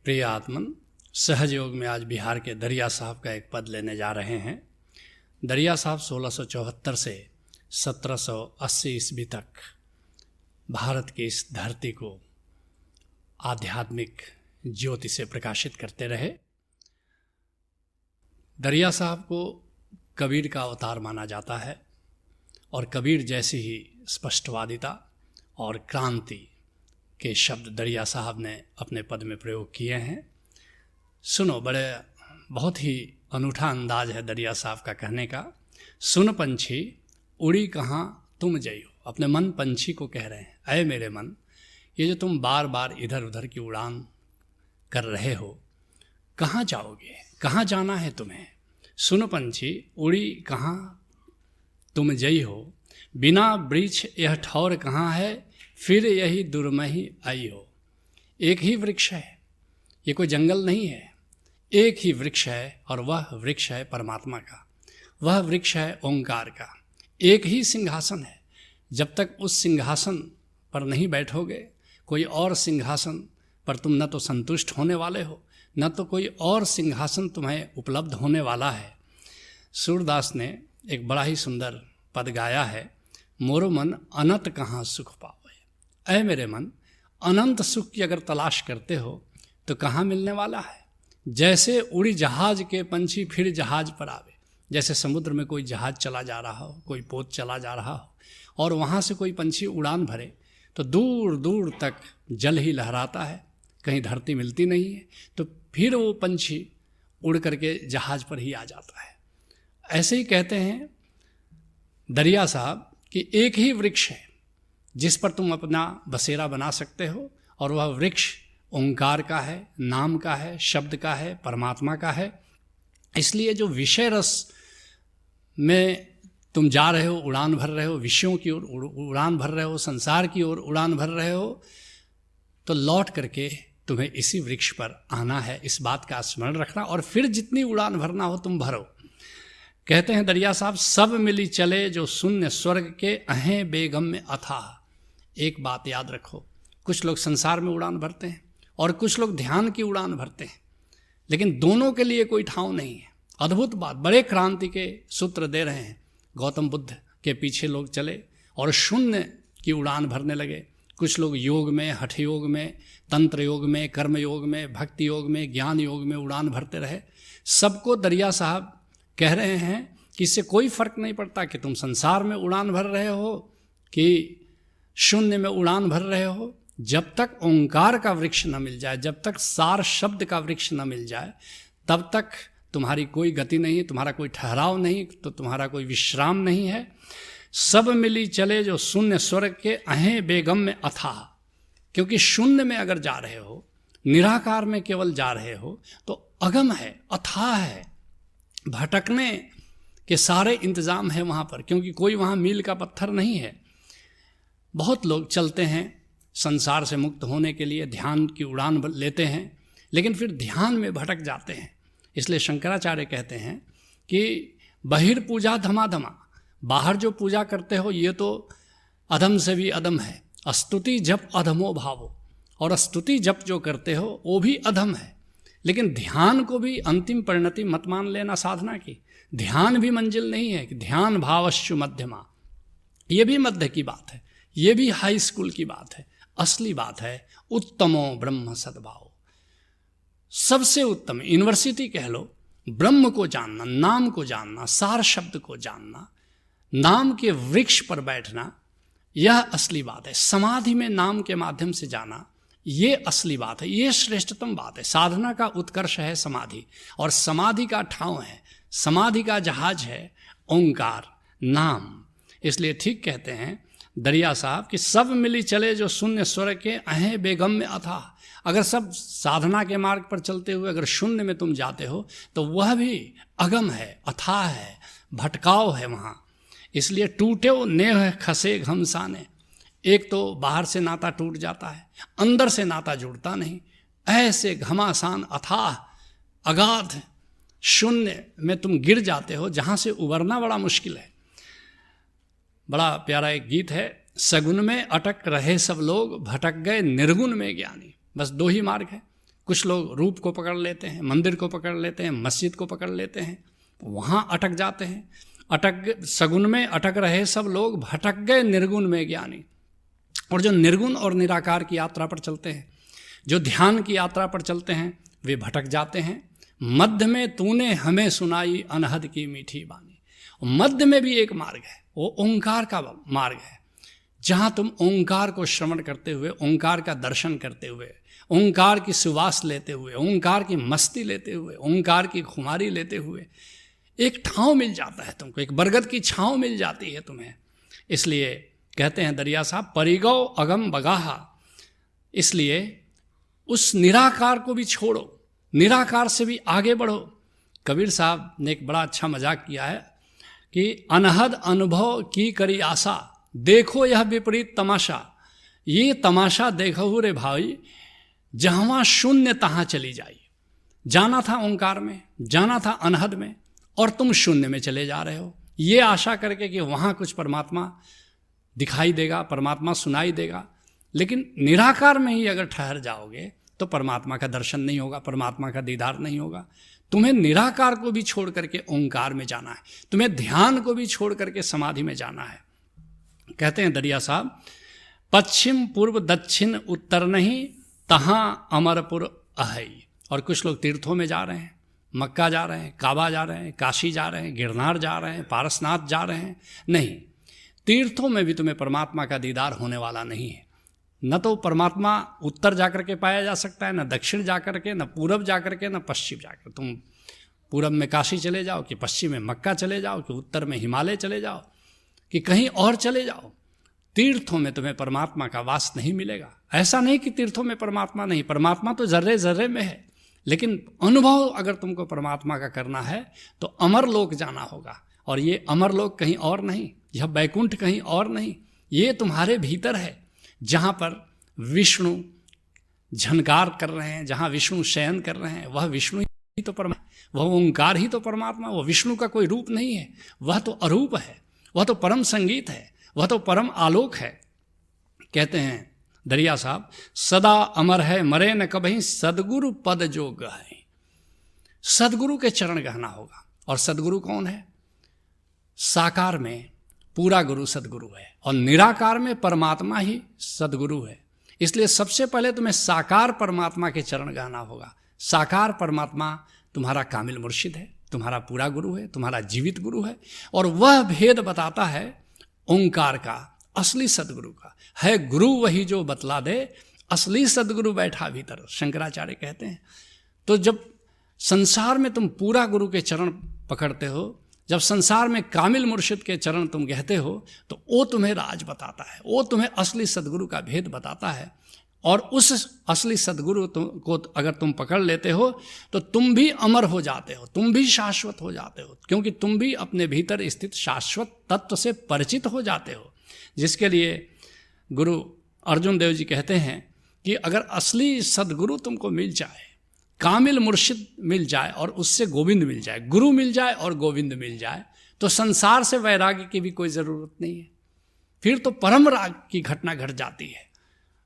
प्रिय आत्मन, सहज योग में आज बिहार के दरिया साहब का एक पद लेने जा रहे हैं। दरिया साहब 1674 से 1780 ईस्वी तक भारत की इस धरती को आध्यात्मिक ज्योति से प्रकाशित करते रहे। दरिया साहब को कबीर का अवतार माना जाता है और कबीर जैसी ही स्पष्टवादिता और क्रांति के शब्द दरिया साहब ने अपने पद में प्रयोग किए हैं। सुनो, बहुत ही अनूठा अंदाज है दरिया साहब का कहने का। सुन पंछी उड़ी कहाँ तुम जइयो। अपने मन पंछी को कह रहे हैं, अय मेरे मन, ये जो तुम बार बार इधर उधर की उड़ान कर रहे हो, कहाँ जाओगे, कहाँ जाना है तुम्हें। सुन पंछी उड़ी कहाँ तुम जई हो, बिना वृक्ष यह ठौर कहाँ है, फिर यही दुर्मही आई हो। एक ही वृक्ष है, ये कोई जंगल नहीं है, एक ही वृक्ष है और वह वृक्ष है परमात्मा का, वह वृक्ष है ओंकार का। एक ही सिंहासन है, जब तक उस सिंहासन पर नहीं बैठोगे कोई और सिंहासन पर तुम न तो संतुष्ट होने वाले हो, न तो कोई और सिंहासन तुम्हें उपलब्ध होने वाला है। सूरदास ने एक बड़ा ही सुंदर पद गाया है, मोरो मन अनंत कहाँ सुख पावे। ऐ मेरे मन, अनंत सुख की अगर तलाश करते हो तो कहाँ मिलने वाला है। जैसे उड़ी जहाज के पंछी फिर जहाज पर आवे, जैसे समुद्र में कोई जहाज चला जा रहा हो, कोई पोत चला जा रहा हो और वहाँ से कोई पंछी उड़ान भरे तो दूर दूर तक जल ही लहराता है, कहीं धरती मिलती नहीं है, तो फिर वो पंछी उड़ करके जहाज पर ही आ जाता है। ऐसे ही कहते हैं दरिया साहब कि एक ही वृक्ष है जिस पर तुम अपना बसेरा बना सकते हो और वह वृक्ष ओंकार का है, नाम का है, शब्द का है, परमात्मा का है। इसलिए जो विषय रस में तुम जा रहे हो, उड़ान भर रहे हो, विषयों की ओर उड़ान भर रहे हो, संसार की ओर उड़ान भर रहे हो, तो लौट करके तुम्हें इसी वृक्ष पर आना है। इस बात का स्मरण रखना और फिर जितनी उड़ान भरना हो तुम भरो। कहते हैं दरिया साहब, सब मिली चले जो शून्य स्वर्ग के अहें बेगम में अथाह। एक बात याद रखो, कुछ लोग संसार में उड़ान भरते हैं और कुछ लोग ध्यान की उड़ान भरते हैं, लेकिन दोनों के लिए कोई ठाव नहीं है। अद्भुत बात, बड़े क्रांति के सूत्र दे रहे हैं। गौतम बुद्ध के पीछे लोग चले और शून्य की उड़ान भरने लगे। कुछ लोग योग में, हठ योग में, तंत्र योग में, कर्म योग में, भक्ति योग में, ज्ञान योग में उड़ान भरते रहे। सबको दरिया साहब कह रहे हैं कि इससे कोई फर्क नहीं पड़ता कि तुम संसार में उड़ान भर रहे हो कि शून्य में उड़ान भर रहे हो। जब तक ओंकार का वृक्ष न मिल जाए, जब तक सार शब्द का वृक्ष न मिल जाए, तब तक तुम्हारी कोई गति नहीं, तुम्हारा कोई ठहराव नहीं, तो तुम्हारा कोई विश्राम नहीं है। सब मिली चले जो शून्य स्वर्ग के अहें बेगम में अथाह। क्योंकि शून्य में अगर जा रहे हो, निराकार में केवल जा रहे हो, तो अगम है, अथाह है, भटकने के सारे इंतजाम है वहाँ पर, क्योंकि कोई वहाँ मील का पत्थर नहीं है। बहुत लोग चलते हैं संसार से मुक्त होने के लिए, ध्यान की उड़ान लेते हैं, लेकिन फिर ध्यान में भटक जाते हैं। इसलिए शंकराचार्य कहते हैं कि बहिर्पूजा धमाधमा, बाहर जो पूजा करते हो ये तो अधम से भी अधम है। स्तुति जप अधमो भावो, और स्तुति जप जो करते हो वो भी अधम है। लेकिन ध्यान को भी अंतिम परिणति मत मान लेना साधना की। ध्यान भी मंजिल नहीं है कि ध्यान भावश्चु मध्यमा, ये भी मध्य की बात है, ये भी हाई स्कूल की बात है। असली बात है उत्तमो ब्रह्म सद्भाव, सबसे उत्तम यूनिवर्सिटी कह लो, ब्रह्म को जानना, नाम को जानना, सार शब्द को जानना, नाम के वृक्ष पर बैठना, यह असली बात है। समाधि में नाम के माध्यम से जाना, ये असली बात है, ये श्रेष्ठतम बात है। साधना का उत्कर्ष है समाधि, और समाधि का ठाव है, समाधि का जहाज है ओंकार नाम। इसलिए ठीक कहते हैं दरिया साहब कि सब मिली चले जो शून्य स्वर्ग के अहें बेगम में अथाह। अगर सब साधना के मार्ग पर चलते हुए अगर शून्य में तुम जाते हो तो वह भी अगम है, अथाह है, भटकाव है वहाँ। इसलिए टूटे नेह खसे घमसाने, एक तो बाहर से नाता टूट जाता है, अंदर से नाता जुड़ता नहीं। ऐसे घमासान अथाह अगाध शून्य में तुम गिर जाते हो, जहाँ से उबरना बड़ा मुश्किल है। बड़ा प्यारा एक गीत है, सगुन में अटक रहे सब लोग, भटक गए निर्गुण में ज्ञानी। बस दो ही मार्ग है, कुछ लोग रूप को पकड़ लेते हैं, मंदिर को पकड़ लेते हैं, मस्जिद को पकड़ लेते हैं, वहाँ अटक जाते हैं। सगुन में अटक रहे सब लोग, भटक गए निर्गुण में ज्ञानी। और जो निर्गुण और निराकार की यात्रा पर चलते हैं, जो ध्यान की यात्रा पर चलते हैं, वे भटक जाते हैं। मध्य में तूने हमें सुनाई अनहद की मीठी बानी। मध्य में भी एक मार्ग है, वो ओंकार का मार्ग है, जहाँ तुम ओंकार को श्रवण करते हुए, ओंकार का दर्शन करते हुए, ओंकार की सुवास लेते हुए, ओंकार की मस्ती लेते हुए, ओंकार की खुमारी लेते हुए एक ठाव मिल जाता है तुमको, एक बरगद की छाँव मिल जाती है तुम्हें। इसलिए कहते हैं दरिया साहब, परिगौ अगम बगाहा। इसलिए उस निराकार को भी छोड़ो, निराकार से भी आगे बढ़ो। कबीर साहब ने एक बड़ा अच्छा मजाक किया है कि अनहद अनुभव की करी आशा, देखो यह विपरीत तमाशा। ये तमाशा देखो रे भाई, जहाँ शून्य तहाँ चली जाई। जाना था ओंकार में, जाना था अनहद में, और तुम शून्य में चले जा रहे हो, ये आशा करके कि वहाँ कुछ परमात्मा दिखाई देगा, परमात्मा सुनाई देगा। लेकिन निराकार में ही अगर ठहर जाओगे तो परमात्मा का दर्शन नहीं होगा, परमात्मा का दीदार नहीं होगा। तुम्हें निराकार को भी छोड़ करके ओंकार में जाना है, तुम्हें ध्यान को भी छोड़ करके समाधि में जाना है। कहते हैं दरिया साहब, पश्चिम पूर्व दक्षिण उत्तर नहीं, तहाँ अमरपुर अहई। और कुछ लोग तीर्थों में जा रहे हैं, मक्का जा रहे हैं, काबा जा रहे हैं, काशी जा रहे हैं, गिरनार जा रहे हैं, पारसनाथ जा रहे हैं। नहीं, तीर्थों में भी तुम्हें परमात्मा का दीदार होने वाला नहीं है। न तो परमात्मा उत्तर जाकर के पाया जा सकता है, न दक्षिण जाकर के, न पूरब जाकर के, न पश्चिम जाकर। तुम पूरब में काशी चले जाओ, कि पश्चिम में मक्का चले जाओ, कि उत्तर में हिमालय चले जाओ, कि कहीं और चले जाओ, तीर्थों में तुम्हें परमात्मा का वास नहीं मिलेगा। ऐसा नहीं कि तीर्थों में परमात्मा नहीं, परमात्मा तो जर्रे जर्रे में है। लेकिन अनुभव अगर तुमको परमात्मा का करना है तो अमरलोक जाना होगा। और ये अमरलोक कहीं और नहीं, यह बैकुंठ कहीं और नहीं, ये तुम्हारे भीतर है, जहाँ पर विष्णु झनकार कर रहे हैं, जहाँ विष्णु शयन कर रहे हैं, वह विष्णु ही तो परमात्मा, वह ओंकार ही तो परमात्मा, वह विष्णु का कोई रूप नहीं है, वह तो अरूप है, वह तो परम संगीत है, वह तो परम आलोक है। कहते हैं दरिया साहब, सदा अमर है मरे न कभी, सदगुरु पद जो गहे। सदगुरु के चरण गहना होगा। और सदगुरु कौन है? साकार में पूरा गुरु सदगुरु है, और निराकार में परमात्मा ही सदगुरु है। इसलिए सबसे पहले तुम्हें साकार परमात्मा के चरण गहना होगा। साकार परमात्मा तुम्हारा कामिल मुर्शिद है, तुम्हारा पूरा गुरु है, तुम्हारा जीवित गुरु है। और वह भेद बताता है ओंकार का, असली सदगुरु का। है गुरु वही जो बतला दे, असली सदगुरु बैठा भीतर, शंकराचार्य कहते हैं। तो जब संसार में तुम पूरा गुरु के चरण पकड़ते हो, जब संसार में कामिल मुर्शिद के चरण तुम कहते हो, तो वो तुम्हें राज बताता है, वो तुम्हें असली सदगुरु का भेद बताता है। और उस असली सदगुरु को अगर तुम पकड़ लेते हो तो तुम भी अमर हो जाते हो, तुम भी शाश्वत हो जाते हो, क्योंकि तुम भी अपने भीतर स्थित शाश्वत तत्व से परिचित हो जाते हो। जिसके लिए गुरु अर्जुन देव जी कहते हैं कि अगर असली सदगुरु तुमको मिल जाए, कामिल मुर्शिद मिल जाए, और उससे गोविंद मिल जाए, गुरु मिल जाए और गोविंद मिल जाए, तो संसार से वैराग्य की भी कोई ज़रूरत नहीं है। फिर तो परम राग की घटना घट जाती है।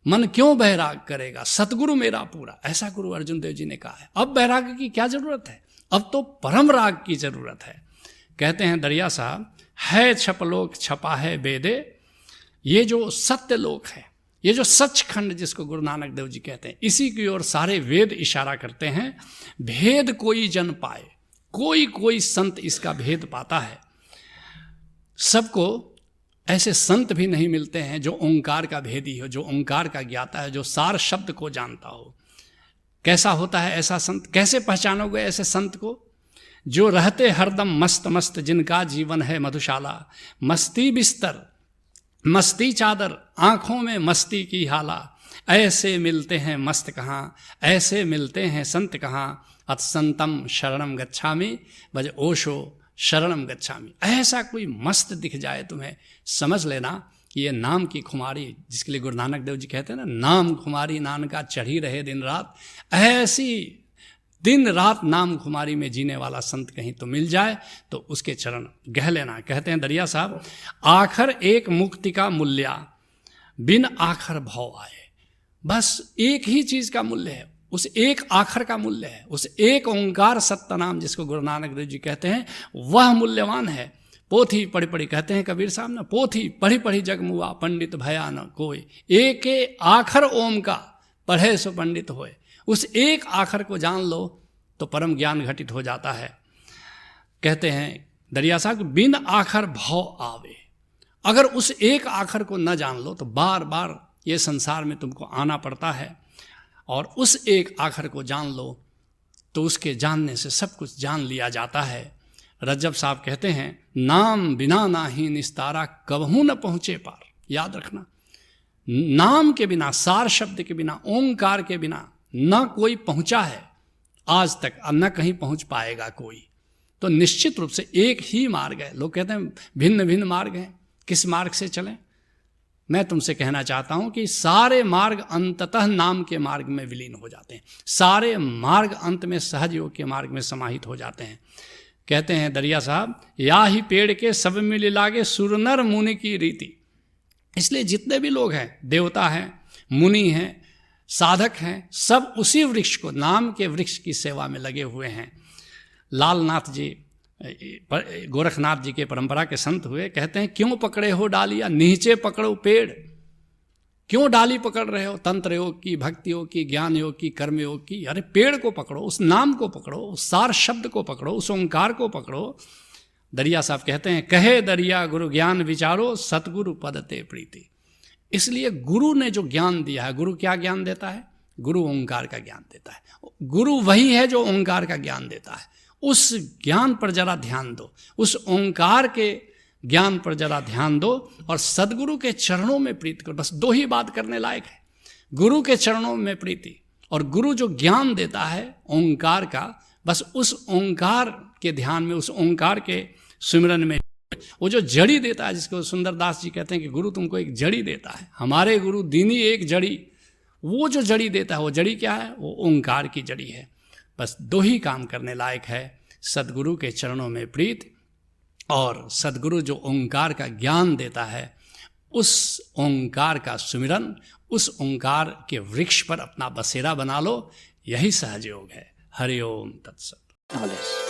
मन क्यों बैराग करेगा, सतगुरु मेरा पूरा, ऐसा गुरु अर्जुन देव जी ने कहा है। अब बैराग्य की क्या जरूरत है, अब तो परम राग की जरूरत है। कहते हैं दरिया साहब, है छपलोक छपा है वेदे। ये जो सत्य लोक है, ये जो सचखंड जिसको गुरु नानक देव जी कहते हैं, इसी की ओर सारे वेद इशारा करते हैं। भेद कोई जन पाए, कोई कोई संत इसका भेद पाता है। सबको ऐसे संत भी नहीं मिलते हैं जो ओंकार का भेदी हो, जो ओंकार का ज्ञाता है, जो सार शब्द को जानता हो। कैसा होता है ऐसा संत, कैसे पहचानोगे ऐसे संत को? जो रहते हरदम मस्त मस्त, जिनका जीवन है मधुशाला। मस्ती बिस्तर मस्ती चादर, आंखों में मस्ती की हाला। ऐसे मिलते हैं मस्त कहाँ, ऐसे मिलते हैं संत कहाँ। अतसंतम शरणम गच्छामि, भज ओशो शरणम गच्छामि। ऐसा कोई मस्त दिख जाए तुम्हें, समझ लेना कि ये नाम की खुमारी, जिसके लिए गुरु नानक देव जी कहते हैं ना, नाम खुमारी नानका चढ़ी रहे दिन रात। ऐसी दिन रात नाम खुमारी में जीने वाला संत कहीं तो मिल जाए तो उसके चरण गह लेना। कहते हैं दरिया साहब, आखर एक मुक्ति का मूल्या, बिन आखर भाव आए। बस एक ही चीज का मूल्य है, उस एक आखर का मूल्य है, उस एक ओंकार सत्य नाम जिसको गुरु नानक देव जी कहते हैं, वह मूल्यवान है। पोथी पढ़ी पढ़ी, कहते हैं कबीर साहब ना, पोथी पढ़ी पढ़ी जगमुआ पंडित भया न कोई, एक आखर ओम का पढ़े सो पंडित होए। उस एक आखर को जान लो तो परम ज्ञान घटित हो जाता है। कहते हैं दरिया साहब, बिन आखर भाव आवे। अगर उस एक आखर को न जान लो तो बार बार ये संसार में तुमको आना पड़ता है, और उस एक आखर को जान लो तो उसके जानने से सब कुछ जान लिया जाता है। रज्जब साहब कहते हैं, नाम बिना नाही निस्तारा कबहू न पहुँचे पार। याद रखना, नाम के बिना, सार शब्द के बिना, ओंकार के बिना न कोई पहुँचा है आज तक, और न कहीं पहुँच पाएगा कोई। तो निश्चित रूप से एक ही मार्ग है। लोग कहते हैं भिन्न भिन्न मार्ग हैं, किस मार्ग से चलें? मैं तुमसे कहना चाहता हूं कि सारे मार्ग अंततः नाम के मार्ग में विलीन हो जाते हैं। सारे मार्ग अंत में सहज योग के मार्ग में समाहित हो जाते हैं। कहते हैं दरिया साहब, या ही पेड़ के सब मिल लागे सुर नर मुनि की रीति। इसलिए जितने भी लोग हैं, देवता हैं, मुनि हैं, साधक हैं, सब उसी वृक्ष को, नाम के वृक्ष की सेवा में लगे हुए हैं। लालनाथ जी, गोरखनाथ जी के परंपरा के संत हुए, कहते हैं क्यों पकड़े हो डालिया, नीचे पकड़ो पेड़। क्यों डाली पकड़ रहे हो? तंत्र योग की, भक्ति योग की, ज्ञान योग की, कर्म योग की। अरे पेड़ को पकड़ो, उस नाम को पकड़ो, उस सार शब्द को पकड़ो, उस ओंकार को पकड़ो। दरिया साहब कहते हैं, कहे दरिया गुरु ज्ञान विचारो, सतगुरु पद ते प्रीति। इसलिए गुरु ने जो ज्ञान दिया है, गुरु क्या ज्ञान देता है? गुरु ओंकार का ज्ञान देता है। गुरु वही है जो ओंकार का ज्ञान देता है। उस ज्ञान पर जरा ध्यान दो, उस ओंकार के ज्ञान पर जरा ध्यान दो, और सदगुरु के चरणों में प्रीति करो। बस दो ही बात करने लायक है, गुरु के चरणों में प्रीति, और गुरु जो ज्ञान देता है ओंकार का, बस उस ओंकार के ध्यान में, उस ओंकार के सुमिरन में। वो जो जड़ी देता है, जिसको सुंदरदास जी कहते हैं कि गुरु तुमको एक जड़ी देता है, हमारे गुरु दीनी एक जड़ी। वो जो जड़ी देता है, वो जड़ी क्या है? वो ओंकार की जड़ी है। बस दो ही काम करने लायक है, सदगुरु के चरणों में प्रीत, और सदगुरु जो ओंकार का ज्ञान देता है, उस ओंकार का सुमिरन, उस ओंकार के वृक्ष पर अपना बसेरा बना लो। यही सहज योग है। हरि ओम तत्सत।